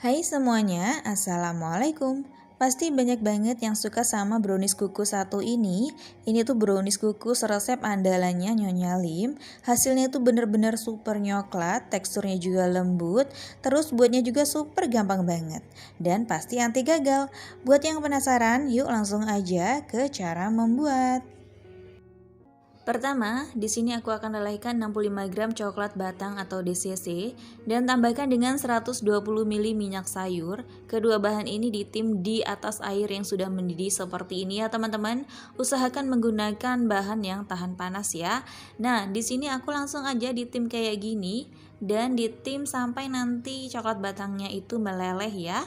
Hai semuanya, Assalamualaikum. Pasti banyak banget yang suka sama brownies kukus satu ini. Ini tuh brownies kukus resep andalannya Nyonya Lim. Hasilnya tuh bener-bener super nyoklat, teksturnya juga lembut, terus buatnya juga super gampang banget. Dan pasti anti gagal. Buat yang penasaran, yuk langsung aja ke cara membuat. Pertama, di sini aku akan lelehkan 65 gram coklat batang atau DCC dan tambahkan dengan 120 ml minyak sayur. Kedua bahan ini ditim di atas air yang sudah mendidih seperti ini ya teman-teman. Usahakan menggunakan bahan yang tahan panas ya. Nah, di sini aku langsung aja ditim kayak gini dan ditim sampai nanti coklat batangnya itu meleleh ya.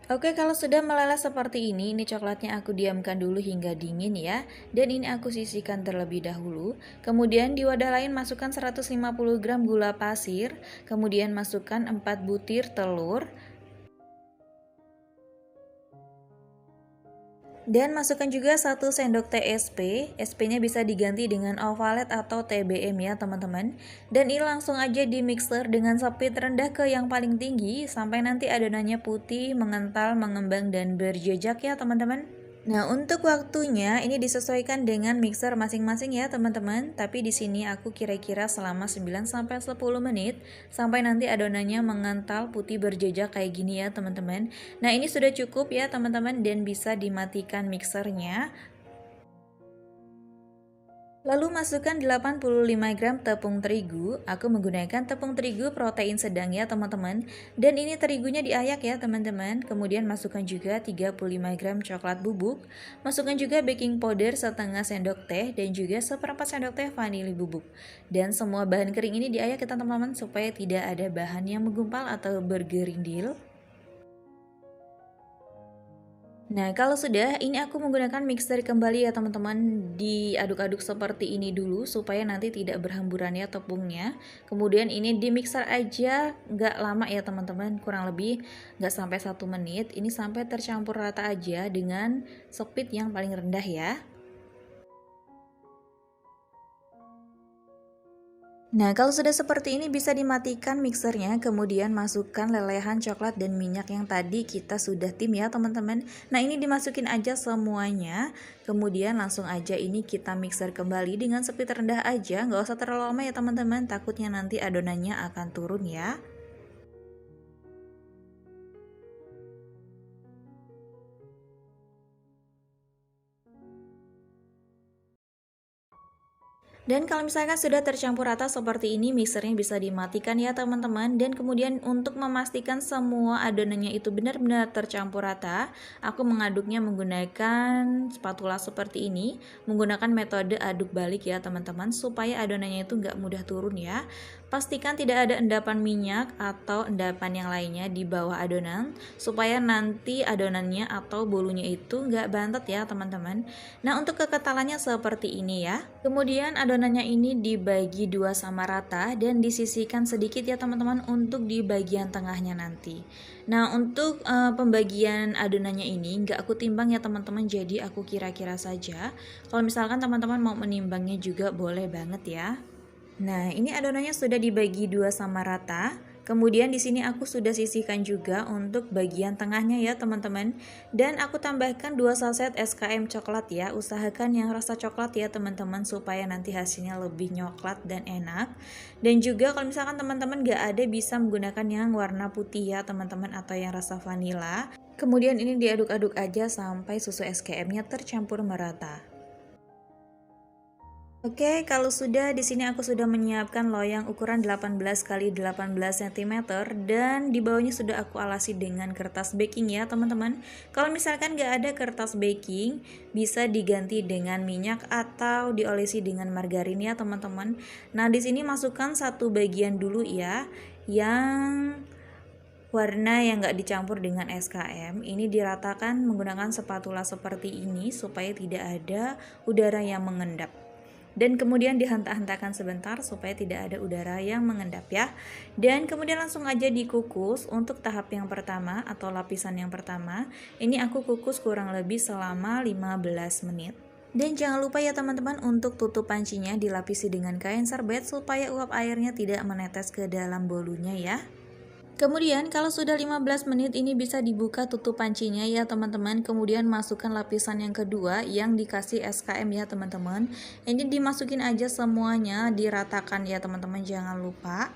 Oke, kalau sudah meleleh seperti ini coklatnya aku diamkan dulu hingga dingin ya. Dan ini aku sisihkan terlebih dahulu. Kemudian di wadah lain masukkan 150 gram gula pasir, kemudian masukkan 4 butir telur, dan masukkan juga 1 sendok teh SP. SP-nya bisa diganti dengan Ovalet atau TBM ya teman-teman. Dan ini langsung aja di mixer dengan speed rendah ke yang paling tinggi sampai nanti adonannya putih, mengental, mengembang dan berjejak ya teman-teman. Nah, untuk waktunya ini disesuaikan dengan mixer masing-masing ya, teman-teman. Tapi di sini aku kira-kira selama 9 sampai 10 menit sampai nanti adonannya mengental putih berjejak kayak gini ya, teman-teman. Nah, ini sudah cukup ya, teman-teman, dan bisa dimatikan mixernya. Lalu masukkan 85 gram tepung terigu. Aku menggunakan tepung terigu protein sedang ya teman-teman. Dan ini terigunya diayak ya teman-teman. Kemudian masukkan juga 35 gram coklat bubuk. Masukkan juga baking powder setengah sendok teh dan juga seperempat sendok teh vanili bubuk. Dan semua bahan kering ini diayak ya teman-teman supaya tidak ada bahan yang menggumpal atau bergerindil. Nah, kalau sudah, ini aku menggunakan mixer kembali ya teman-teman. Diaduk-aduk seperti ini dulu supaya nanti tidak berhamburan ya tepungnya. Kemudian ini di mixer aja, nggak lama ya teman-teman, kurang lebih nggak sampai 1 menit. Ini sampai tercampur rata aja dengan speed yang paling rendah ya. Nah, kalau sudah seperti ini bisa dimatikan mixernya, kemudian masukkan lelehan coklat dan minyak yang tadi kita sudah tim ya teman-teman. Nah, ini dimasukin aja semuanya, kemudian langsung aja ini kita mixer kembali dengan speed rendah aja, nggak usah terlalu lama ya teman-teman, takutnya nanti adonannya akan turun ya. Dan kalau misalkan sudah tercampur rata seperti ini, mixernya bisa dimatikan ya teman-teman. Dan kemudian untuk memastikan semua adonannya itu benar-benar tercampur rata, aku mengaduknya menggunakan spatula seperti ini, menggunakan metode aduk balik ya teman-teman, supaya adonannya itu nggak mudah turun ya. Pastikan tidak ada endapan minyak atau endapan yang lainnya di bawah adonan, supaya nanti adonannya atau bolunya itu nggak bantet ya teman-teman. Nah, untuk kekentalannya seperti ini ya. Kemudian adonannya ini dibagi dua sama rata dan disisihkan sedikit ya teman-teman untuk di bagian tengahnya nanti. Nah, untuk pembagian adonannya ini nggak aku timbang ya teman-teman, jadi aku kira-kira saja. Kalau misalkan teman-teman mau menimbangnya juga boleh banget ya. Nah, ini adonannya sudah dibagi dua sama rata. Kemudian di sini aku sudah sisihkan juga untuk bagian tengahnya ya teman-teman. Dan aku tambahkan 2 saset SKM coklat ya. Usahakan yang rasa coklat ya teman-teman supaya nanti hasilnya lebih nyoklat dan enak. Dan juga kalau misalkan teman-teman gak ada, bisa menggunakan yang warna putih ya teman-teman, atau yang rasa vanila. Kemudian ini diaduk-aduk aja sampai susu SKM-nya tercampur merata. Oke, kalau sudah di sini aku sudah menyiapkan loyang ukuran 18 x 18 cm dan di bawahnya sudah aku alasi dengan kertas baking ya teman-teman. Kalau misalkan nggak ada kertas baking, bisa diganti dengan minyak atau diolesi dengan margarin ya teman-teman. Nah, di sini masukkan satu bagian dulu ya, yang warna yang nggak dicampur dengan SKM. Ini diratakan menggunakan spatula seperti ini supaya tidak ada udara yang mengendap. Dan kemudian dihentak-hentakan sebentar supaya tidak ada udara yang mengendap ya. Dan kemudian langsung aja dikukus. Untuk tahap yang pertama atau lapisan yang pertama, ini aku kukus kurang lebih selama 15 menit. Dan jangan lupa ya teman-teman untuk tutup pancinya dilapisi dengan kain serbet supaya uap airnya tidak menetes ke dalam bolunya ya. Kemudian kalau sudah 15 menit ini bisa dibuka tutup pancinya ya teman-teman. Kemudian masukkan lapisan yang kedua yang dikasih SKM ya teman-teman. Ini dimasukin aja semuanya, diratakan ya teman-teman, jangan lupa.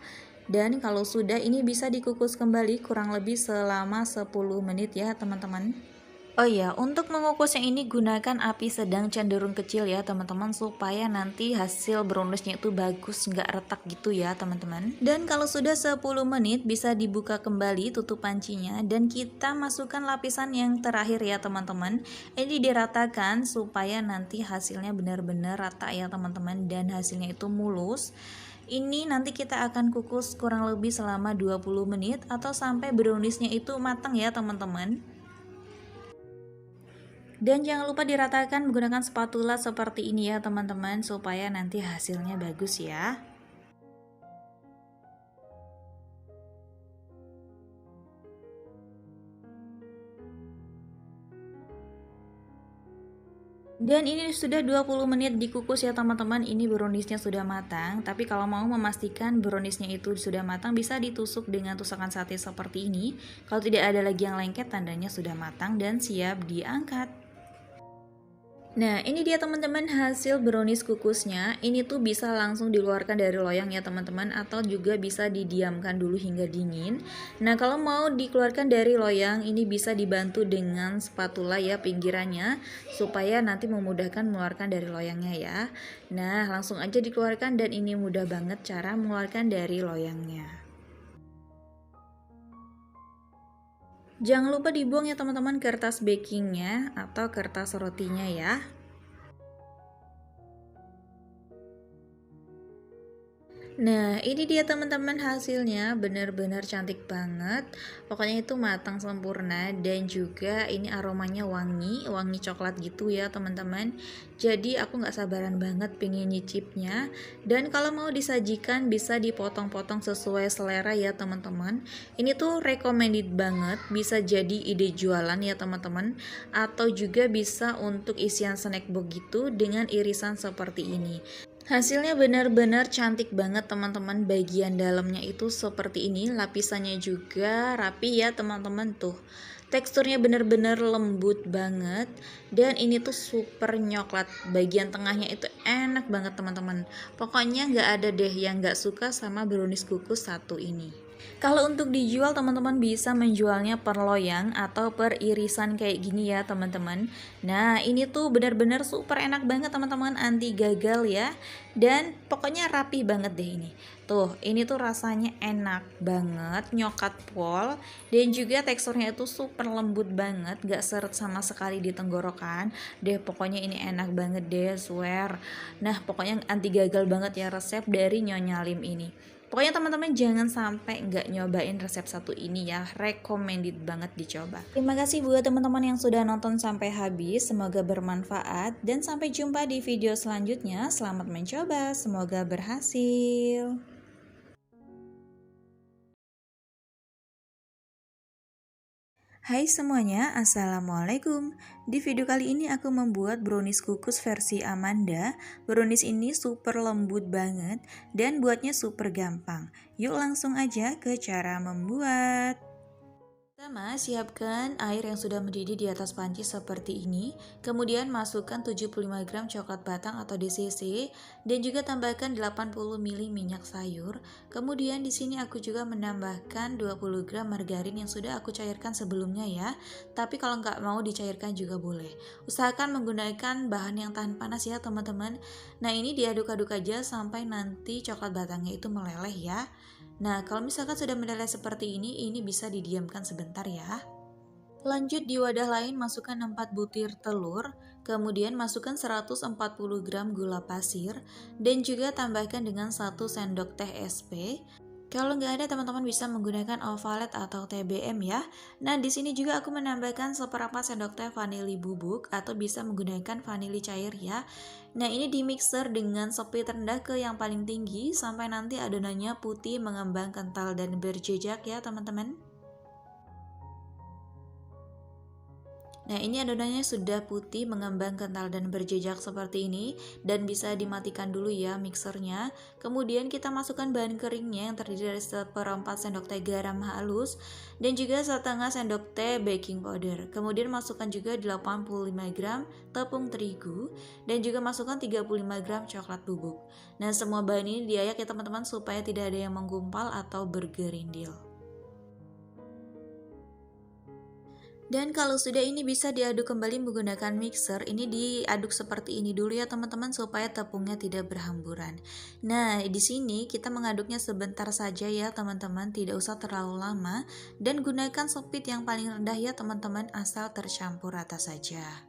Dan kalau sudah ini bisa dikukus kembali kurang lebih selama 10 menit ya teman-teman. Oh iya, untuk mengukusnya ini gunakan api sedang cenderung kecil ya teman-teman, supaya nanti hasil browniesnya itu bagus, nggak retak gitu ya teman-teman. Dan kalau sudah 10 menit bisa dibuka kembali tutup pancinya dan kita masukkan lapisan yang terakhir ya teman-teman. Ini diratakan supaya nanti hasilnya benar-benar rata ya teman-teman dan hasilnya itu mulus. Ini nanti kita akan kukus kurang lebih selama 20 menit atau sampai browniesnya itu matang ya teman-teman. Dan jangan lupa diratakan menggunakan spatula seperti ini ya teman-teman, supaya nanti hasilnya bagus ya. Dan ini sudah 20 menit dikukus ya teman-teman. Ini browniesnya sudah matang. Tapi kalau mau memastikan browniesnya itu sudah matang, bisa ditusuk dengan tusukan sate seperti ini. Kalau tidak ada lagi yang lengket, tandanya sudah matang dan siap diangkat. Nah, ini dia teman-teman hasil brownies kukusnya. Ini tuh bisa langsung dikeluarkan dari loyang ya teman-teman, atau juga bisa didiamkan dulu hingga dingin. Nah, kalau mau dikeluarkan dari loyang, ini bisa dibantu dengan spatula ya pinggirannya, supaya nanti memudahkan mengeluarkan dari loyangnya ya. Nah, langsung aja dikeluarkan dan ini mudah banget cara mengeluarkan dari loyangnya. Jangan lupa dibuang ya teman-teman kertas bakingnya atau kertas rotinya ya. Nah, ini dia teman-teman hasilnya, benar-benar cantik banget. Pokoknya itu matang sempurna dan juga ini aromanya wangi, wangi coklat gitu ya teman-teman. Jadi aku nggak sabaran banget pengen nyicipnya. Dan kalau mau disajikan bisa dipotong-potong sesuai selera ya teman-teman. Ini tuh recommended banget, bisa jadi ide jualan ya teman-teman. Atau juga bisa untuk isian snack box gitu dengan irisan seperti ini. Hasilnya benar-benar cantik banget teman-teman. Bagian dalamnya itu seperti ini, lapisannya juga rapi ya teman-teman. Tuh teksturnya benar-benar lembut banget dan ini tuh super nyoklat. Bagian tengahnya itu enak banget teman-teman. Pokoknya nggak ada deh yang nggak suka sama brownies kukus satu ini. Kalau untuk dijual teman-teman bisa menjualnya per loyang atau per irisan kayak gini ya teman-teman. Nah ini tuh benar-benar super enak banget teman-teman, anti gagal ya. Dan pokoknya rapi banget deh ini. Tuh ini tuh rasanya enak banget, nyokat pol. Dan juga teksturnya itu super lembut banget, gak seret sama sekali di tenggorokan. Deh pokoknya ini enak banget deh, swear. Nah pokoknya anti gagal banget ya resep dari Nyonya Lim ini. Pokoknya teman-teman jangan sampai nggak nyobain resep satu ini ya, recommended banget dicoba. Terima kasih buat teman-teman yang sudah nonton sampai habis, semoga bermanfaat dan sampai jumpa di video selanjutnya. Selamat mencoba, semoga berhasil. Hai semuanya, Assalamualaikum. Di video kali ini aku membuat brownies kukus versi Amanda. Brownies ini super lembut banget dan buatnya super gampang. Yuk langsung aja ke cara membuat. Pertama, siapkan air yang sudah mendidih di atas panci seperti ini. Kemudian masukkan 75 gram coklat batang atau DCC dan juga tambahkan 80 ml minyak sayur. Kemudian di sini aku juga menambahkan 20 gram margarin yang sudah aku cairkan sebelumnya ya. Tapi kalau nggak mau dicairkan juga boleh. Usahakan menggunakan bahan yang tahan panas ya teman-teman. Nah ini diaduk-aduk aja sampai nanti coklat batangnya itu meleleh ya. Nah, kalau misalkan sudah meleleh seperti ini bisa didiamkan sebentar ya. Lanjut di wadah lain masukkan 4 butir telur, kemudian masukkan 140 gram gula pasir, dan juga tambahkan dengan 1 sendok teh SP. Kalau nggak ada teman-teman bisa menggunakan ovalet atau TBM ya. Nah di sini juga aku menambahkan seperempat sendok teh vanili bubuk atau bisa menggunakan vanili cair ya. Nah ini di mixer dengan speed rendah ke yang paling tinggi sampai nanti adonannya putih mengembang kental dan berjejak ya teman-teman. Nah, ini adonannya sudah putih, mengembang, kental, dan berjejak seperti ini, dan bisa dimatikan dulu ya mixernya. Kemudian kita masukkan bahan keringnya yang terdiri dari 1/4 sendok teh garam halus dan juga setengah sendok teh baking powder. Kemudian masukkan juga 85 gram tepung terigu dan juga masukkan 35 gram coklat bubuk. Nah, semua bahan ini diayak ya teman-teman supaya tidak ada yang menggumpal atau bergerindil. Dan kalau sudah ini bisa diaduk kembali menggunakan mixer, ini diaduk seperti ini dulu ya teman-teman supaya tepungnya tidak berhamburan. Nah, di sini kita mengaduknya sebentar saja ya teman-teman, tidak usah terlalu lama dan gunakan speed yang paling rendah ya teman-teman asal tercampur rata saja.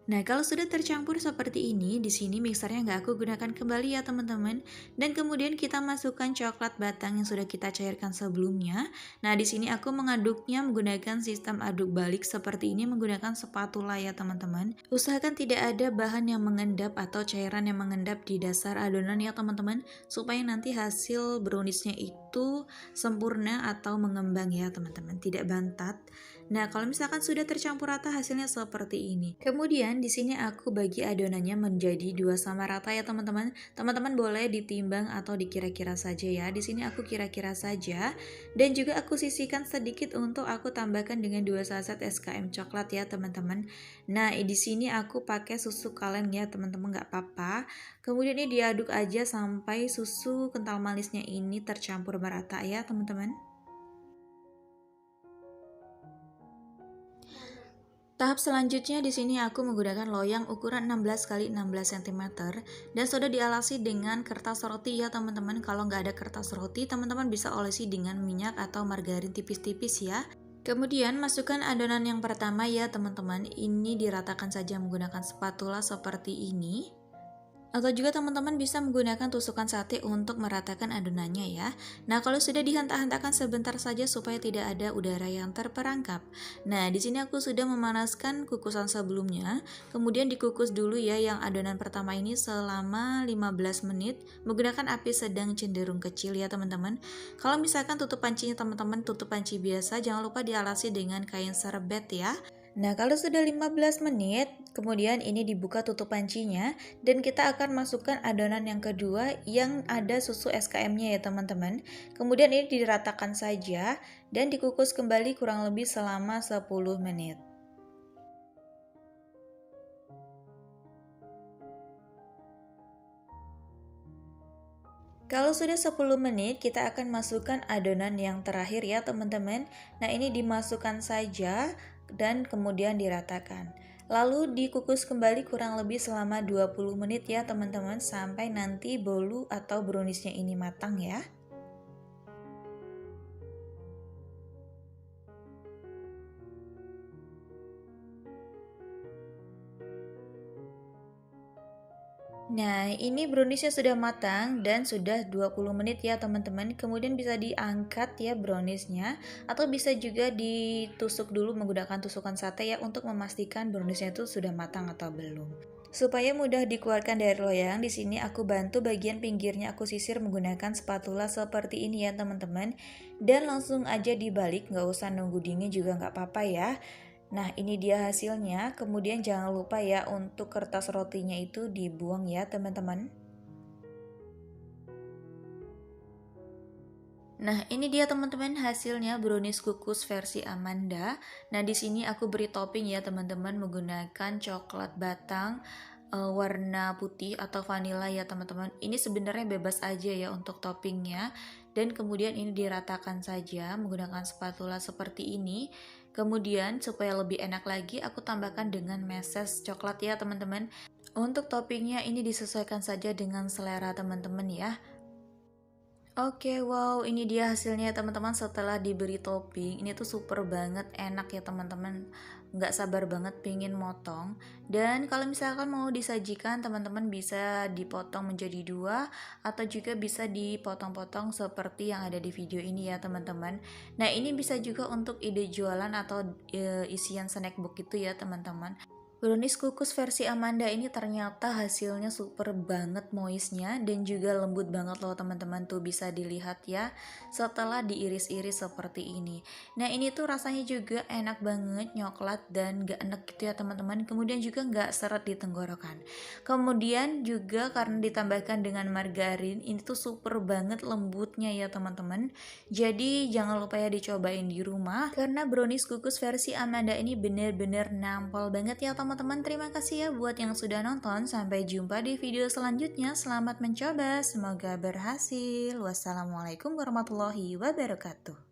Nah, kalau sudah tercampur seperti ini, di sini mixernya nggak aku gunakan kembali ya teman-teman. Dan kemudian kita masukkan coklat batang yang sudah kita cairkan sebelumnya. Nah, di sini aku mengaduknya menggunakan sistem aduk balik seperti ini menggunakan spatula ya teman-teman. Usahakan tidak ada bahan yang mengendap atau cairan yang mengendap di dasar adonan ya teman-teman, supaya nanti hasil browniesnya itu sempurna atau mengembang ya teman-teman, tidak bantat. Nah, kalau misalkan sudah tercampur rata hasilnya seperti ini. Kemudian di sini aku bagi adonannya menjadi 2 sama rata ya teman-teman. Teman-teman boleh ditimbang atau dikira-kira saja ya. Di sini aku kira-kira saja dan juga aku sisihkan sedikit untuk aku tambahkan dengan 2 saset SKM coklat ya teman-teman. Nah, di sini aku pakai susu kaleng ya teman-teman, nggak apa-apa. Kemudian ini diaduk aja sampai susu kental manisnya ini tercampur merata ya teman-teman. Tahap selanjutnya di sini aku menggunakan loyang ukuran 16 x 16 cm dan sudah dialasi dengan kertas roti ya teman-teman. Kalau nggak ada kertas roti, teman-teman bisa olesi dengan minyak atau margarin tipis-tipis ya. Kemudian masukkan adonan yang pertama ya teman-teman. Ini diratakan saja menggunakan spatula seperti ini. Atau juga teman-teman bisa menggunakan tusukan sate untuk meratakan adonannya ya. Nah, kalau sudah dihantak-hantakan sebentar saja supaya tidak ada udara yang terperangkap. Nah, di sini aku sudah memanaskan kukusan sebelumnya. Kemudian dikukus dulu ya yang adonan pertama ini selama 15 menit menggunakan api sedang cenderung kecil ya teman-teman. Kalau misalkan tutup pancinya teman-teman tutup panci biasa, jangan lupa dialasi dengan kain serbet ya. Nah, kalau sudah 15 menit, kemudian ini dibuka tutup pancinya dan kita akan masukkan adonan yang kedua yang ada susu SKM-nya ya teman-teman. Kemudian ini diratakan saja dan dikukus kembali kurang lebih selama 10 menit. Kalau sudah 10 menit, kita akan masukkan adonan yang terakhir ya teman-teman. Nah, ini dimasukkan saja dan kemudian diratakan. Lalu dikukus kembali kurang lebih selama 20 menit ya teman-teman sampai nanti bolu atau browniesnya ini matang ya. Nah, ini browniesnya sudah matang dan sudah 20 menit ya teman-teman. Kemudian bisa diangkat ya browniesnya atau bisa juga ditusuk dulu menggunakan tusukan sate ya untuk memastikan browniesnya itu sudah matang atau belum. Supaya mudah dikeluarkan dari loyang, di sini aku bantu bagian pinggirnya aku sisir menggunakan spatula seperti ini ya teman-teman. Dan langsung aja dibalik, nggak usah nunggu dingin juga nggak apa-apa ya. Nah, ini dia hasilnya. Kemudian jangan lupa ya untuk kertas rotinya itu dibuang ya, teman-teman. Nah, ini dia teman-teman hasilnya brownies kukus versi Amanda. Nah, di sini aku beri topping ya, teman-teman, menggunakan coklat batang warna putih atau vanilla ya, teman-teman. Ini sebenarnya bebas aja ya untuk toppingnya. Dan kemudian ini diratakan saja menggunakan spatula seperti ini. Kemudian supaya lebih enak lagi aku tambahkan dengan meses coklat ya teman-teman. Untuk toppingnya ini disesuaikan saja dengan selera teman-teman ya. Oke, wow, ini dia hasilnya teman-teman setelah diberi topping. Ini tuh super banget, enak ya teman-teman. Nggak sabar banget pingin motong. Dan kalau misalkan mau disajikan, teman-teman bisa dipotong menjadi 2 atau juga bisa dipotong-potong seperti yang ada di video ini ya teman-teman. Nah, ini bisa juga untuk ide jualan atau isian snack book itu ya teman-teman. Brownies kukus versi Amanda ini ternyata hasilnya super banget moistnya dan juga lembut banget loh teman-teman, tuh bisa dilihat ya setelah diiris-iris seperti ini. Nah ini tuh rasanya juga enak banget, coklat dan gak enak gitu ya teman-teman, kemudian juga gak seret di tenggorokan. Kemudian juga karena ditambahkan dengan margarin, ini tuh super banget lembutnya ya teman-teman. Jadi jangan lupa ya dicobain di rumah karena brownies kukus versi Amanda ini bener-bener nampol banget ya teman-teman. Terima kasih ya buat yang sudah nonton. Sampai jumpa di video selanjutnya. Selamat mencoba, semoga berhasil. Wassalamualaikum warahmatullahi wabarakatuh.